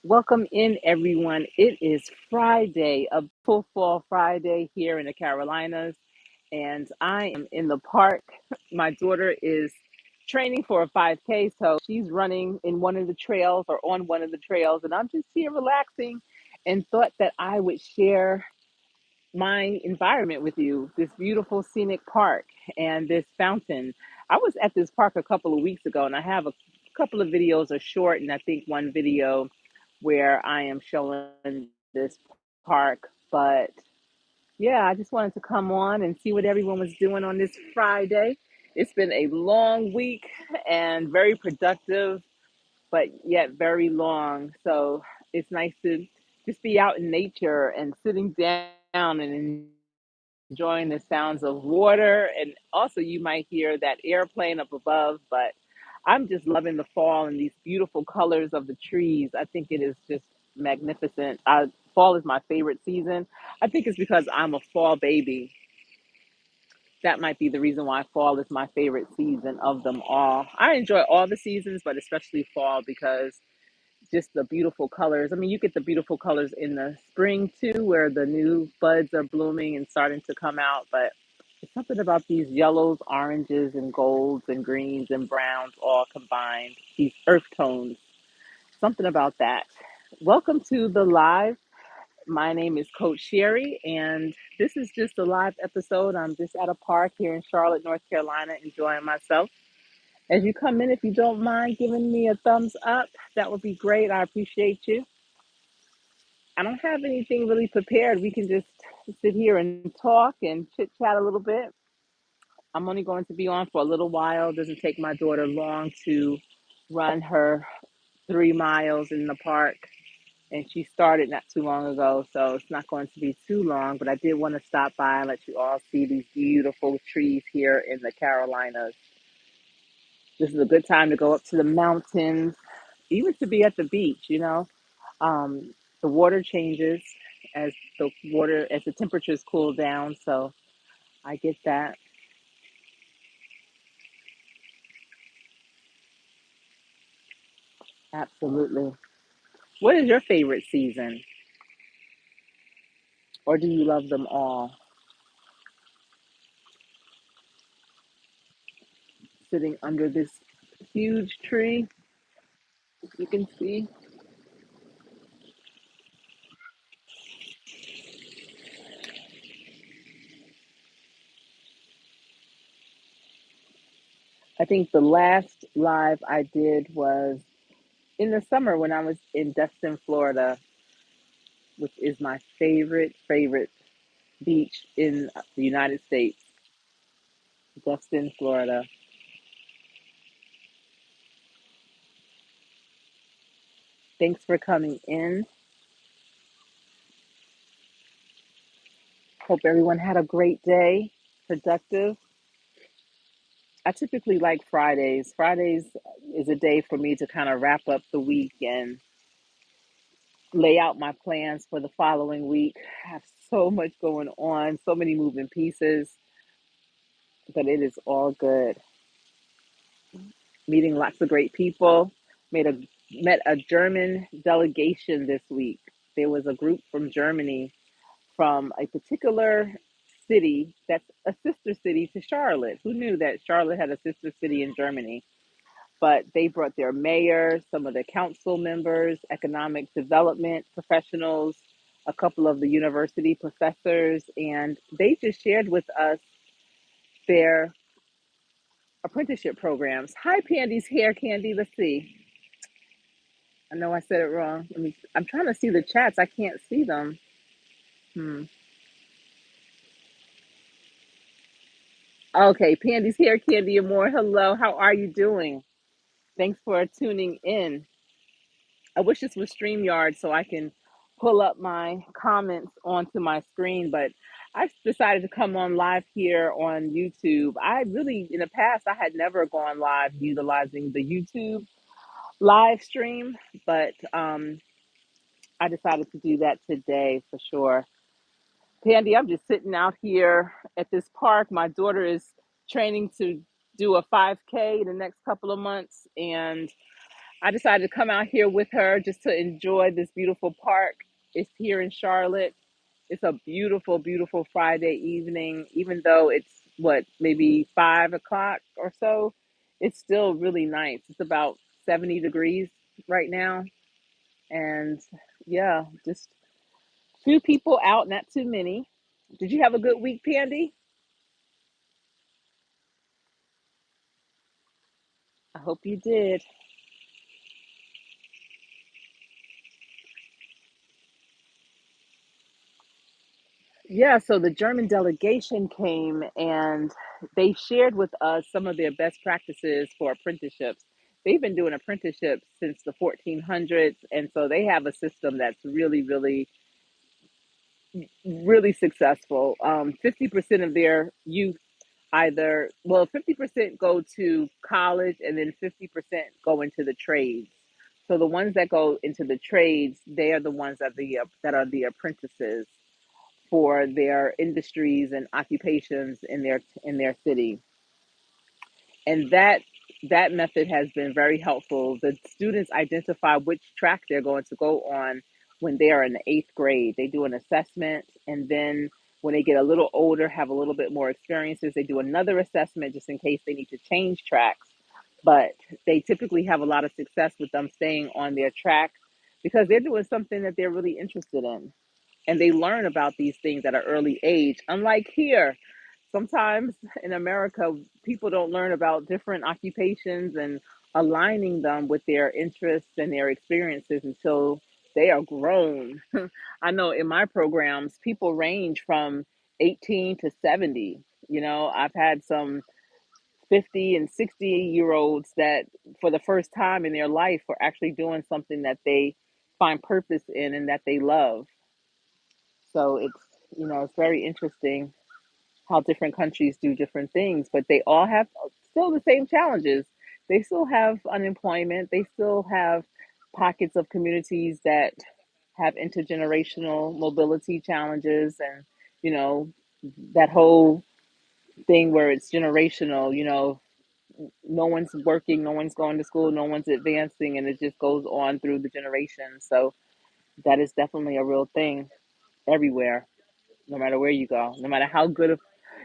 Welcome in, everyone. It is Friday, a full fall Friday here in the Carolinas, and I am in the park. My daughter is training for a 5K, so she's running in one of the trails or on one of the trails, and I'm just here relaxing and thought that I would share my environment with you, this beautiful scenic park and this fountain. I was at this park a couple of weeks ago, and I have a couple of videos, are short, and I think one video where I am showing this park. But yeah, I just wanted to come on and see what everyone was doing on this Friday. It's been a long week and very productive, but yet very long. So it's nice to just be out in nature and sitting down and enjoying the sounds of water. And also, you might hear that airplane up above, but I'm just loving the fall and these beautiful colors of the trees. I think it is just magnificent. Fall is my favorite season. I think it's because I'm a fall baby. That might be the reason why fall is my favorite season of them all. I enjoy all the seasons, but especially fall because just the beautiful colors. I mean, you get the beautiful colors in the spring too, where the new buds are blooming and starting to come out. But it's something about these yellows, oranges, and golds, and greens, and browns all combined, these earth tones. Something about that. Welcome to the live. My name is Coach Sherry, and this is just a live episode. I'm just at a park here in Charlotte, North Carolina, enjoying myself. As you come in, if you don't mind giving me a thumbs up, that would be great. I appreciate you. I don't have anything really prepared. We can just sit here and talk and chit chat a little bit. I'm only going to be on for a little while. It doesn't take my daughter long to run her 3 miles in the park. And she started not too long ago, so it's not going to be too long. But I did want to stop by and let you all see these beautiful trees here in the Carolinas. This is a good time to go up to the mountains, even to be at the beach. The water changes as the temperatures cool down, so I get that. Absolutely. What is your favorite season, or do you love them all? Sitting under this huge tree, you can see. I think the last live I did was in the summer when I was in Destin, Florida, which is my favorite beach in the United States. Destin, Florida. Thanks for coming in. Hope everyone had a great day, productive. I typically like Fridays. Fridays is a day for me to kind of wrap up the week and lay out my plans for the following week. I have so much going on, so many moving pieces, but it is all good. Meeting lots of great people. Made a Met a German delegation this week. There was a group from Germany from a particular city that's a sister city to Charlotte. Who knew that Charlotte had a sister city in Germany? But they brought their mayor, some of the council members, economic development professionals, a couple of the university professors, and they just shared with us their apprenticeship programs. Hi, Pandy's hair candy. Let's see. I know I said it wrong. I'm trying to see the chats. I can't see them. Hmm. Okay, Pandy's hair candy and more. Hello, how are you doing? Thanks for tuning in. I wish this was StreamYard so I can pull up my comments onto my screen, but I decided to come on live here on YouTube. I really, in the past, I had never gone live utilizing the YouTube live stream, but I decided to do that today for sure. Pandy, I'm just sitting out here at this park. My daughter is training to do a 5K in the next couple of months, and I decided to come out here with her just to enjoy this beautiful park. It's here in Charlotte. It's a beautiful, beautiful Friday evening, even though it's what, maybe 5 o'clock or so. It's still really nice. It's about 70 degrees right now. And yeah, just few people out, not too many. Did you have a good week, Pandy? I hope you did. Yeah, so the German delegation came and they shared with us some of their best practices for apprenticeships. They've been doing apprenticeships since the 1400s, and so they have a system that's really, really, really successful. 50% of their youth either, well, 50% go to college and then 50% go into the trades. So the ones that go into the trades, they are the ones that are the apprentices for their industries and occupations in their city. And that method has been very helpful. The students identify which track they're going to go on when they are in the eighth grade. They do an assessment, and then when they get a little older, have a little bit more experiences, they do another assessment just in case they need to change tracks. But they typically have a lot of success with them staying on their track because they're doing something that they're really interested in, and they learn about these things at an early age. Unlike here, sometimes in America, people don't learn about different occupations and aligning them with their interests and their experiences until they are grown. I know in my programs, people range from 18 to 70. You know, I've had some 50 and 60-year olds that for the first time in their life are actually doing something that they find purpose in and that they love. So it's very interesting how different countries do different things, but they all have still the same challenges. They still have unemployment. They still have pockets of communities that have intergenerational mobility challenges, and you know that whole thing where it's generational. No one's working, no one's going to school, no one's advancing, and it just goes on through the generations. So that is definitely a real thing everywhere, no matter where you go, no matter how good of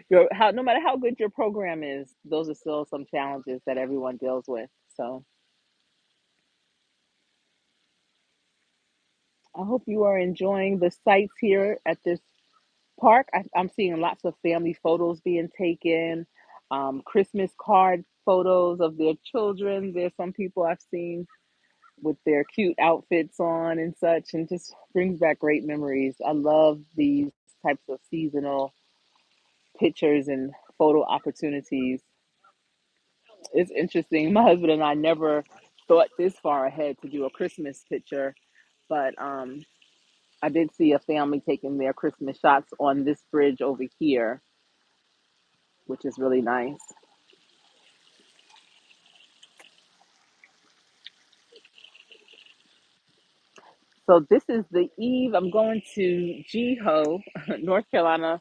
no matter how good your program is, those are still some challenges that everyone deals with. So I hope you are enjoying the sights here at this park. I'm seeing lots of family photos being taken, Christmas card photos of their children. There's some people I've seen with their cute outfits on and such, and just brings back great memories. I love these types of seasonal pictures and photo opportunities. It's interesting. My husband and I never thought this far ahead to do a Christmas picture, but I did see a family taking their Christmas shots on this bridge over here, which is really nice. So this is the eve. I'm going to GHO, North Carolina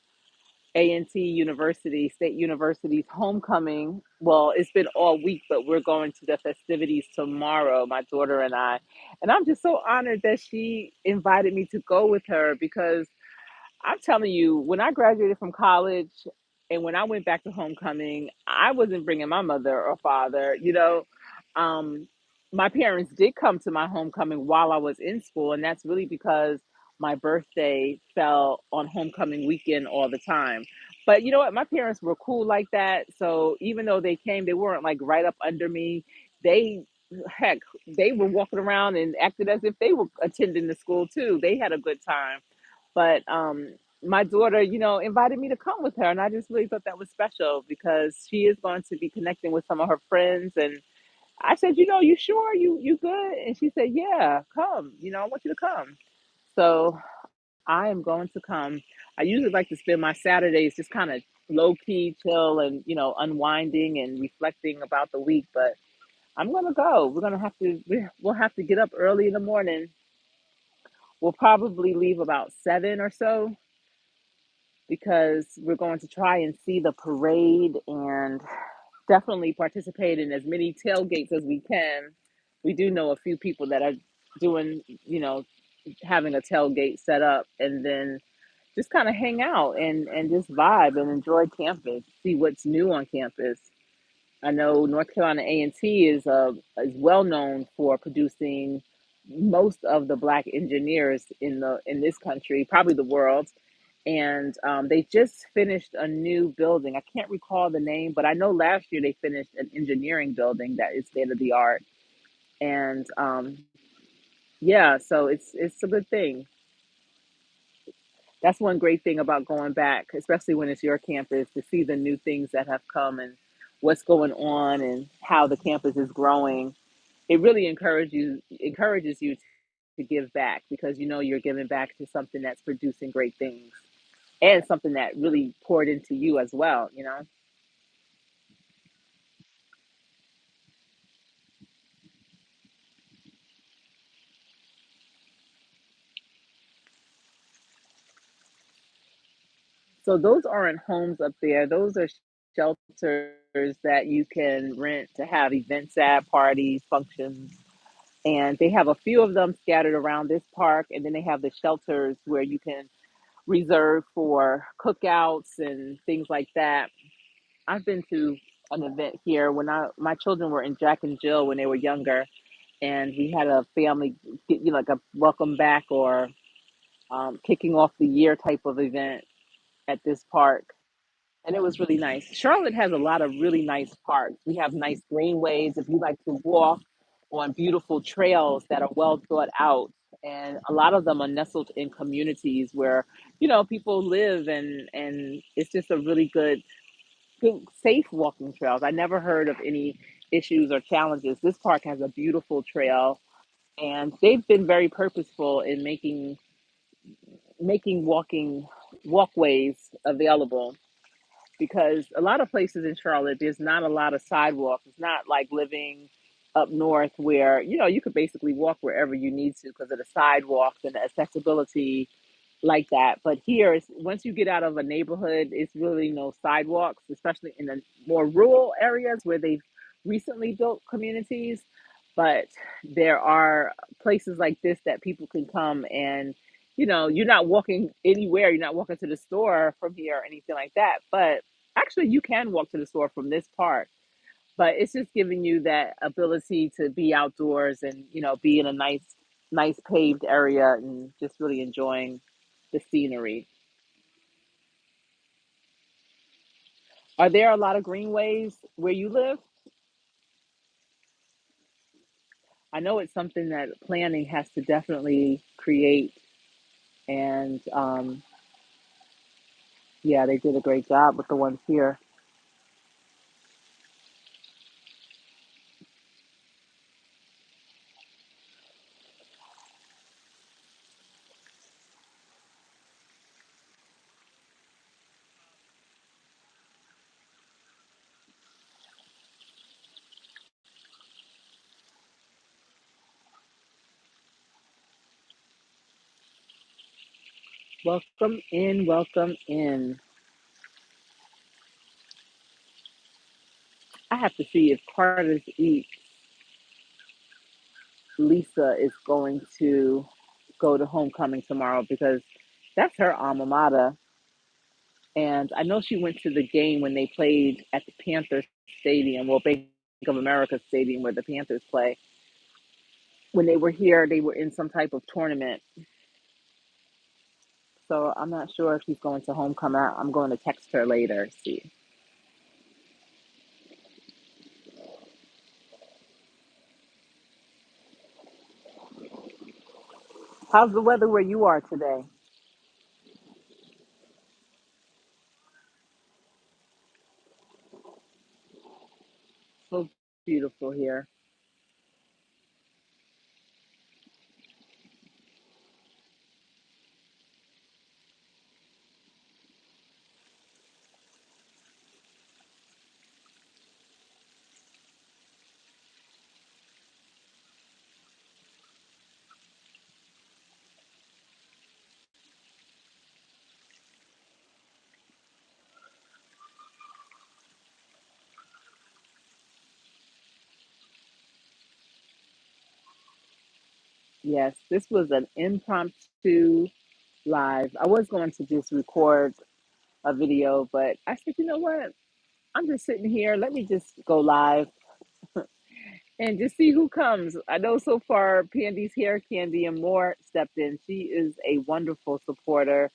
A&T University, State University's homecoming. Well, it's been all week, but we're going to the festivities tomorrow, my daughter and I. And I'm just so honored that she invited me to go with her because I'm telling you, when I graduated from college and when I went back to homecoming, I wasn't bringing my mother or father. Um, my parents did come to my homecoming while I was in school, and that's really because my birthday fell on homecoming weekend all the time. But you know what? My parents were cool like that. So even though they came, they weren't like right up under me. They, heck, they were walking around and acted as if they were attending the school too. They had a good time. But my daughter, invited me to come with her, and I just really thought that was special because she is going to be connecting with some of her friends. And I said, you sure you good? And she said, yeah, come. I want you to come. So I am going to come. I usually like to spend my Saturdays just kind of low key, chill, and unwinding and reflecting about the week. But I'm gonna go. We'll have to get up early in the morning. We'll probably leave about 7 or so because we're going to try and see the parade and definitely participate in as many tailgates as we can. we do know a few people that are doing, having a tailgate set up and then just kind of hang out and just vibe and enjoy campus, see what's new on campus. I know North Carolina A&T is well known for producing most of the black engineers in this country, probably the world. And they just finished a new building. I can't recall the name, but I know last year they finished an engineering building that is state of the art. And yeah, so it's a good thing. That's one great thing about going back, especially when it's your campus, to see the new things that have come and what's going on and how the campus is growing. It really encourages you to give back because you know you're giving back to something that's producing great things and something that really poured into you as well. So those aren't homes up there. Those are shelters that you can rent to have events at, parties, functions. And they have a few of them scattered around this park. And then they have the shelters where you can reserve for cookouts and things like that. I've been to an event here when my children were in Jack and Jill when they were younger, and we had a family, like a welcome back or kicking off the year type of event at this park, and it was really nice. Charlotte has a lot of really nice parks. We have nice greenways if you like to walk on beautiful trails that are well thought out. And a lot of them are nestled in communities where, people live and it's just a really good, safe walking trails. I never heard of any issues or challenges. This park has a beautiful trail and they've been very purposeful in making walkways available because a lot of places in Charlotte, there's not a lot of sidewalks. It's not like living up north where, you could basically walk wherever you need to because of the sidewalks and the accessibility like that. But here, once you get out of a neighborhood, it's really no sidewalks, especially in the more rural areas where they've recently built communities. But there are places like this that people can come and, you're not walking anywhere. You're not walking to the store from here or anything like that. But actually, you can walk to the store from this park. But it's just giving you that ability to be outdoors and, be in a nice paved area and just really enjoying the scenery. Are there a lot of greenways where you live? I know it's something that planning has to definitely create, and yeah, they did a great job with the ones here. Welcome in, welcome in. I have to see if Carter's Eat Lisa is going to go to homecoming tomorrow because that's her alma mater. And I know she went to the game when they played at the Panthers Stadium, well, Bank of America Stadium where the Panthers play. When they were here, they were in some type of tournament. So I'm not sure if she's going to homecoming. I'm going to text her later, see. How's the weather where you are today? So beautiful here. Yes, this was an impromptu live. I was going to just record a video, but I said, you know what? I'm just sitting here. Let me just go live and just see who comes. I know so far Pandy's Hair Candy and more stepped in. She is a wonderful supporter.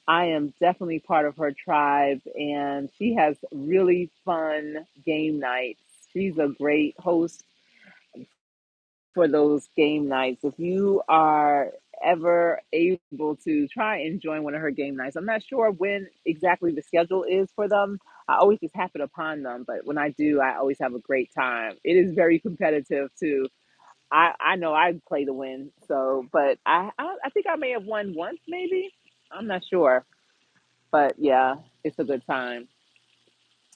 I am definitely part of her tribe, and she has really fun game nights. She's a great host for those game nights. If you are ever able to try and join one of her game nights, I'm not sure when exactly the schedule is for them. I always just happen upon them, but when I do, I always have a great time. It is very competitive too. I know I play to win, so but I think I may have won once, maybe. I'm not sure, but yeah, it's a good time.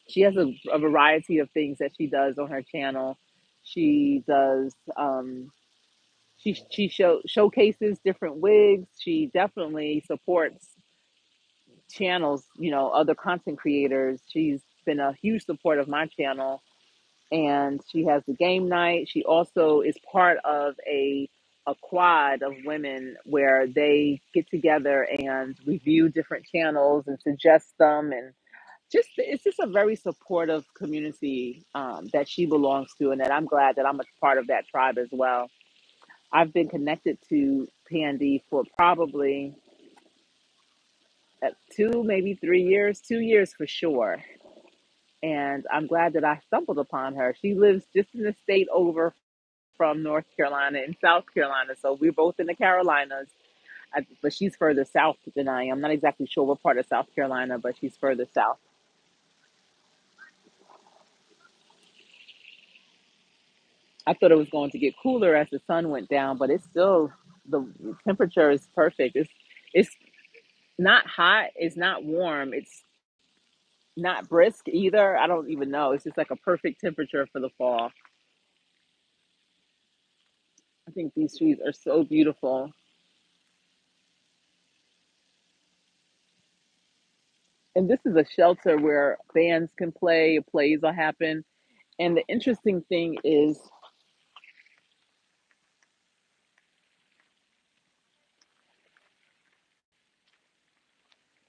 She has a variety of things that she does on her channel. She does showcases different wigs. She definitely supports channels, other content creators. She's been a huge support of my channel, and she has the game night. She also is part of a quad of women where they get together and review different channels and suggest them, and just it's just a very supportive community that she belongs to, and that I'm glad that I'm a part of that tribe as well. I've been connected to Pandy for probably 2, maybe 3 years, 2 years for sure. And I'm glad that I stumbled upon her. She lives just in the state over from North Carolina and South Carolina. So we're both in the Carolinas, but she's further south than I am. I'm not exactly sure what part of South Carolina, but she's further south. I thought it was going to get cooler as the sun went down, but it's still, the temperature is perfect. It's not hot, it's not warm, it's not brisk either. I don't even know. It's just like a perfect temperature for the fall. I think these trees are so beautiful. And this is a shelter where bands can play, plays will happen. And the interesting thing is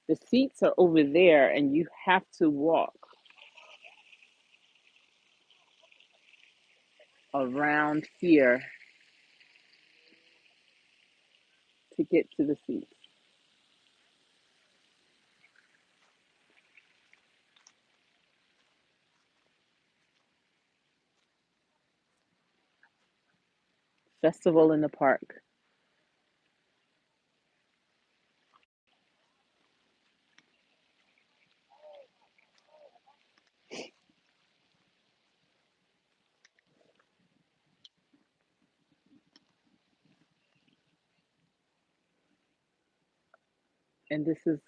the seats are over there, and you have to walk around here to get to the seats. Festival in the park. And this is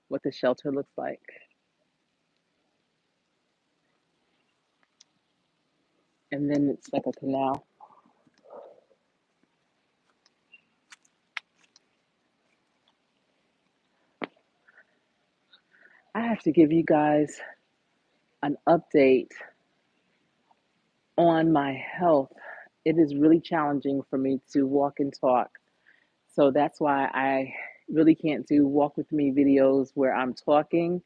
what the shelter looks like. And then it's like a canal. I have to give you guys an update on my health. It is really challenging for me to walk and talk. So that's why I really can't do walk with me videos where I'm talking.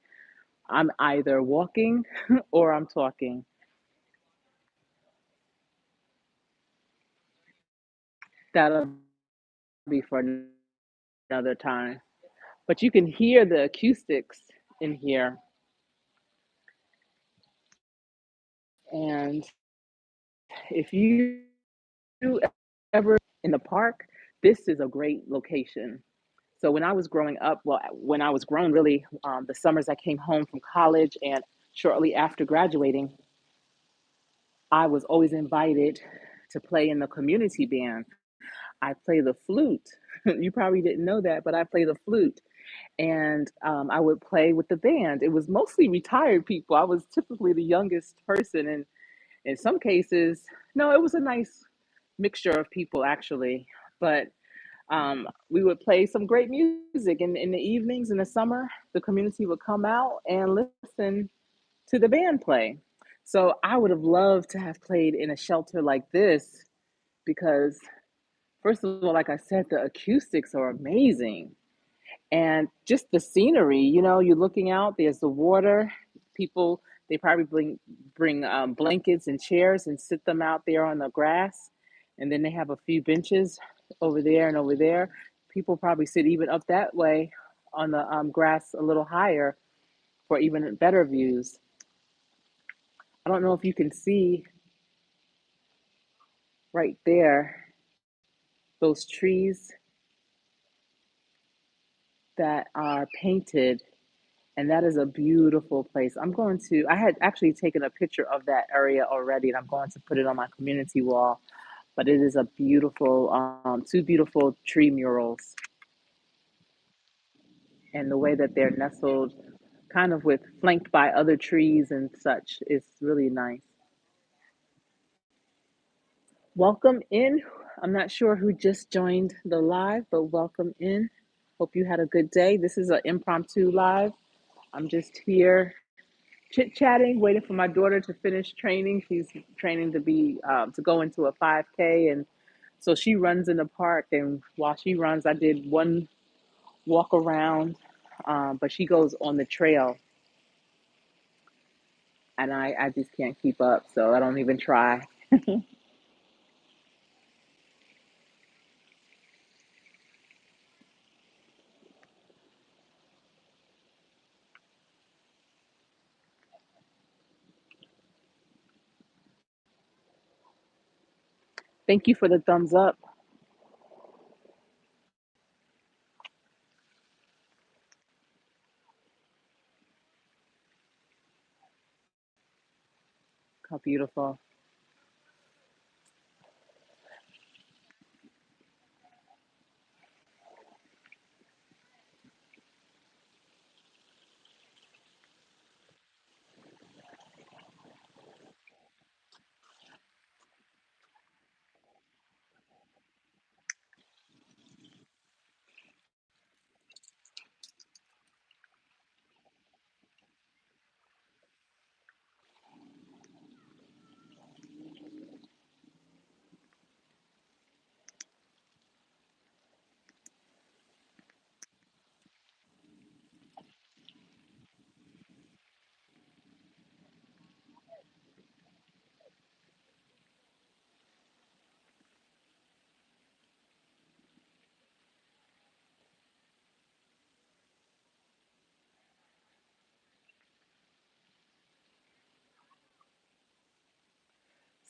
I'm either walking or I'm talking. That'll be for another time. But you can hear the acoustics in here. And if you ever in the park, this is a great location. So when I was growing up, well, when I was grown, really, the summers I came home from college and shortly after graduating, I was always invited to play in the community band. I play the flute. You probably didn't know that, but I play the flute. And I would play with the band. It was mostly retired people. I was typically the youngest person. And in some cases, no, it was a nice mixture of people, actually. But we would play some great music. And in the evenings in the summer, the community would come out and listen to the band play. So I would have loved to have played in a shelter like this because, first of all, like I said, the acoustics are amazing. And just the scenery, you're looking out, there's the water. People, they probably bring blankets and chairs and sit them out there on the grass. And then they have a few benches over there and over there. People probably sit even up that way on the grass a little higher for even better views. I don't know if you can see right there those trees that are painted, and that is a beautiful place. I had actually taken a picture of that area already, and I'm going to put it on my community wall. But it is a beautiful, two beautiful tree murals, and the way that they're nestled, kind of with flanked by other trees and such, is really nice. Welcome in. I'm not sure who just joined the live, but welcome in. Hope you had a good day. This is an impromptu live. I'm just here chit chatting, waiting for my daughter to finish training. She's training to be to go into a 5K, and so she runs in the park. And while she runs, I did one walk around, but she goes on the trail, and I just can't keep up, so I don't even try. Thank you for the thumbs up. How beautiful.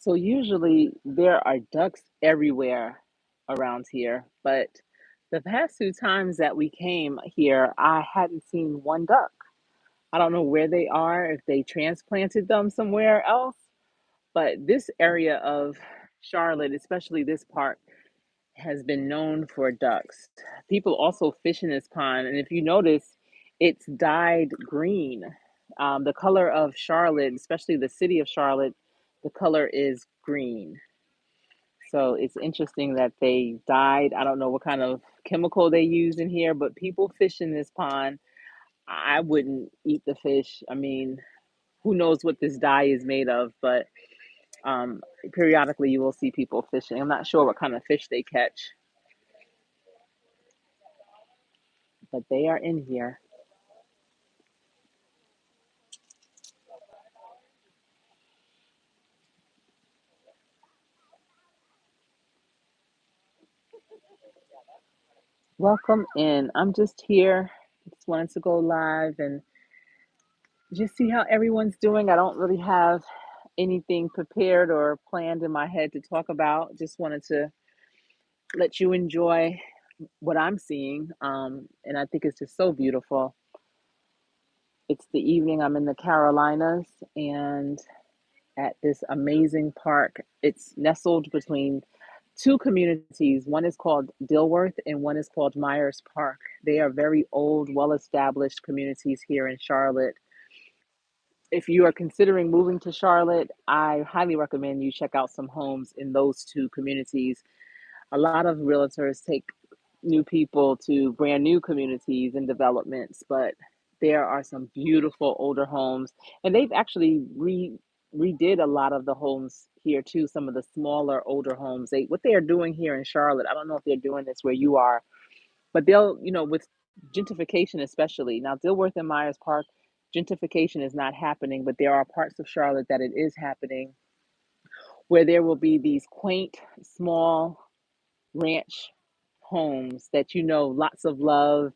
So usually there are ducks everywhere around here, but the past two times that we came here, I hadn't seen one duck. I don't know where they are, if they transplanted them somewhere else, but this area of Charlotte, especially this part, has been known for ducks. People also fish in this pond, and if you notice, it's dyed green. The color of Charlotte, especially the city of Charlotte, the color is green. So it's interesting that they dyed. I don't know what kind of chemical they use in here, but people fish in this pond. I wouldn't eat the fish. I mean, who knows what this dye is made of, but um, periodically you will see people fishing. I'm not sure what kind of fish they catch, but they are in here. Welcome in. I'm just here. Just wanted to go live and just see how everyone's doing. I don't really have anything prepared or planned in my head to talk about. Just wanted to let you enjoy what I'm seeing. And I think it's just so beautiful. It's the evening. I'm in the Carolinas and at this amazing park. It's nestled between two communities. One is called Dilworth and one is called Myers Park. They are very old, well established communities here in Charlotte. If you are considering moving to Charlotte, I highly recommend you check out some homes in those two communities. A lot of realtors take new people to brand new communities and developments, but there are some beautiful older homes, and they've actually redid a lot of the homes here too, some of the smaller, older homes. What they are doing here in Charlotte, I don't know if they're doing this where you are, but they'll, with gentrification especially. Now, Dilworth and Myers Park, gentrification is not happening, but there are parts of Charlotte that it is happening where there will be these quaint, small ranch homes that, lots of love,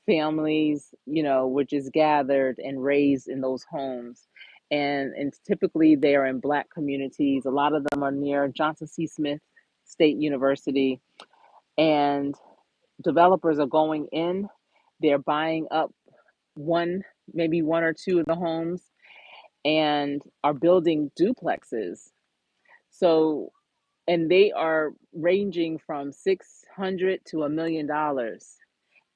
families, were just gathered and raised in those homes. And typically they are in Black communities. A lot of them are near Johnson C. Smith State University. And developers are going in, they're buying up one, maybe one or two of the homes, and are building duplexes. So, and they are ranging from 600 to $1 million.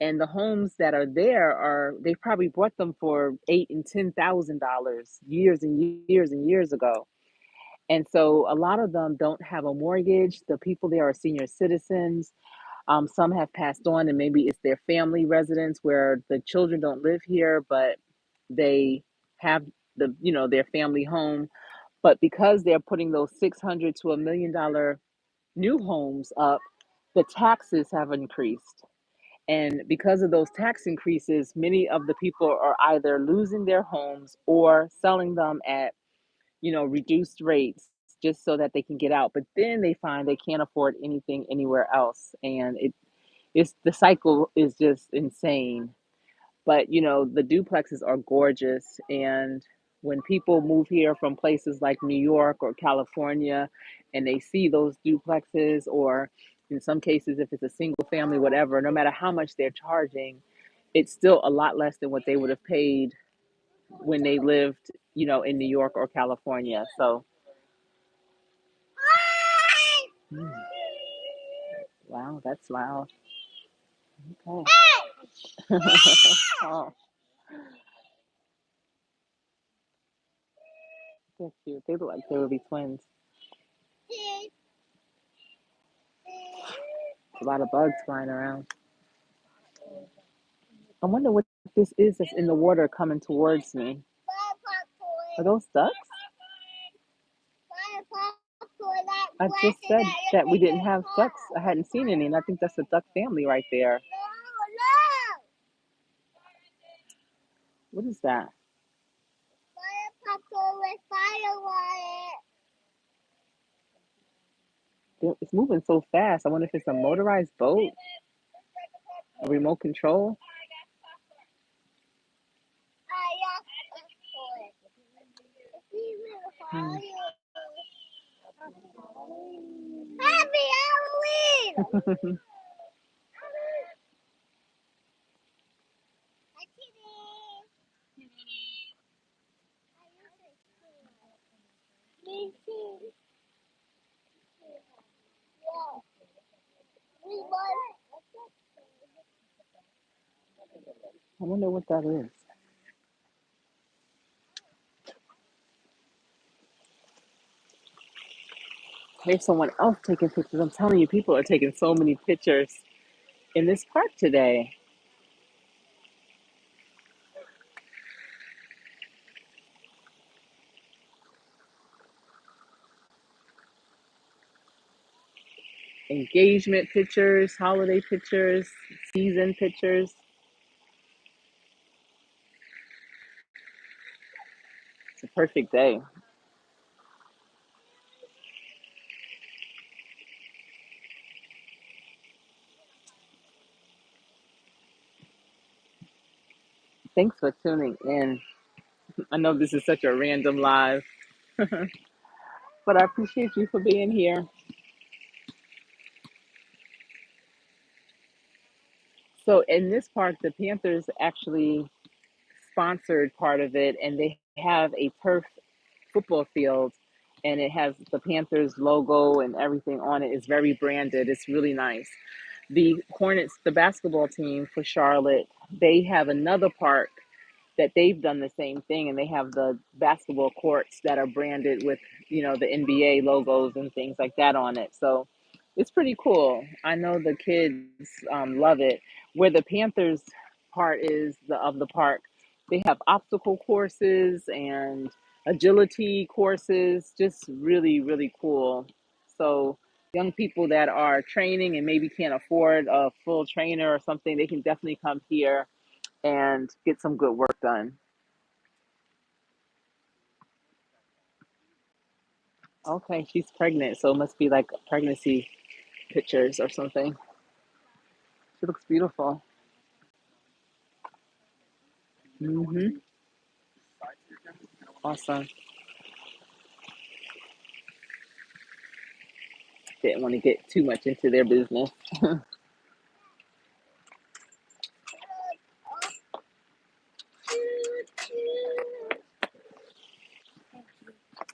And the homes that are there they probably bought them for $8 and $10,000 years and years and years ago. And so a lot of them don't have a mortgage. The people there are senior citizens. Some have passed on, and maybe it's their family residence where the children don't live here, but they have their family home. But because they're putting those 600 to $1 million new homes up, the taxes have increased. And because of those tax increases, many of the people are either losing their homes or selling them at, reduced rates just so that they can get out. But then they find they can't afford anything anywhere else. And it's the cycle is just insane. But the duplexes are gorgeous. And when people move here from places like New York or California and they see those duplexes, or in some cases, if it's a single family, whatever, no matter how much they're charging, it's still a lot less than what they would have paid when they lived, in New York or California. So, wow, that's loud. Okay. Oh, they're cute. They look like they would be twins. A lot of bugs flying around. I wonder what this is that's in the water coming towards me. Are those ducks? I just said that we didn't have ducks. I hadn't seen any, and I think that's a duck family right there. What is that? It's moving so fast. I wonder if it's a motorized boat, a remote control. Hmm. Happy Halloween! I wonder what that is. Here's someone else taking pictures. I'm telling you, people are taking so many pictures in this park today. Engagement pictures, holiday pictures, season pictures. It's a perfect day. Thanks for tuning in. I know this is such a random live, but I appreciate you for being here. So, in this park, the Panthers actually sponsored part of it, and they have a turf football field, and it has the Panthers logo and everything on it. It's very branded. It's really nice. The Hornets, the basketball team for Charlotte, they have another park that they've done the same thing, and they have the basketball courts that are branded with, the NBA logos and things like that on it. So it's pretty cool. I know the kids love it. Where the Panthers part is the of the park, they have obstacle courses and agility courses, just really, really cool. So, young people that are training and maybe can't afford a full trainer or something, they can definitely come here and get some good work done. Okay, she's pregnant, so it must be like pregnancy pictures or something. She looks beautiful. Hmm. Awesome. Didn't want to get too much into their business.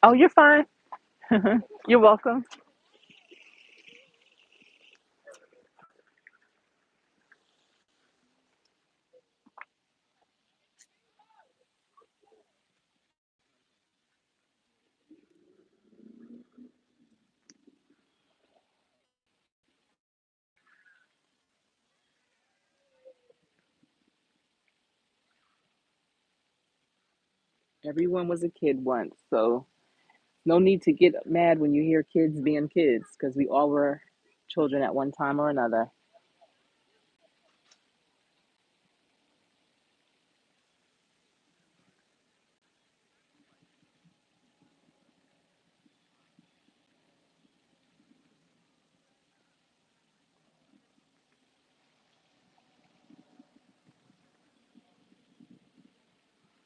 Oh, you're fine. You're welcome. Everyone was a kid once, so no need to get mad when you hear kids being kids, because we all were children at one time or another.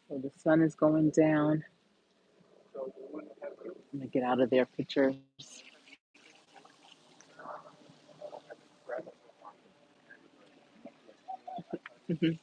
So the sun is going down. I'm gonna get out of their pictures. Mhm.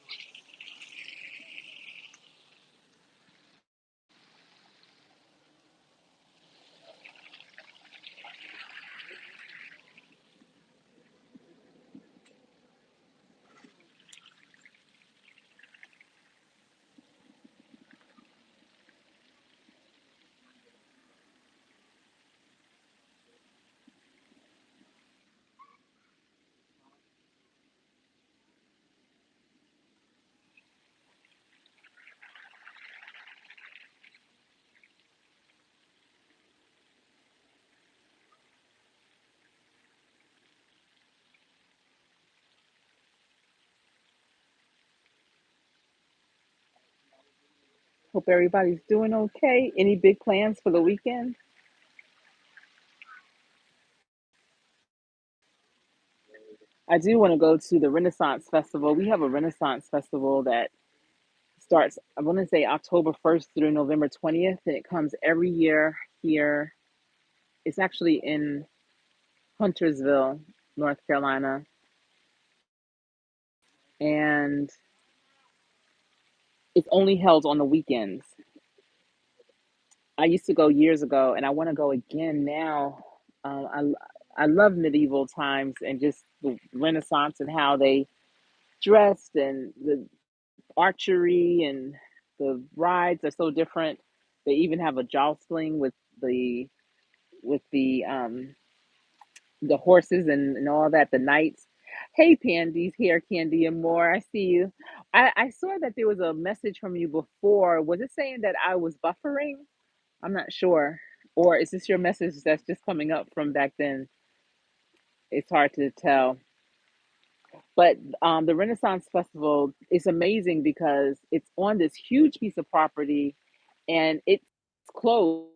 Hope everybody's doing okay. Any big plans for the weekend? I do want to go to the Renaissance Festival. We have a Renaissance Festival that starts, I want to say October 1st through November 20th, and it comes every year here. It's actually in Huntersville, North Carolina, and it's only held on the weekends. I used to go years ago, and I want to go again now. I love medieval times and just the Renaissance and how they dressed and the archery and the rides are so different. They even have a jostling the with the horses and all that, the knights. Hey, Pandy's here, Candy and more. I see you. I saw that there was a message from you before. Was it saying that I was buffering? I'm not sure. Or is this your message that's just coming up from back then? It's hard to tell. But the Renaissance Festival is amazing because it's on this huge piece of property and it's closed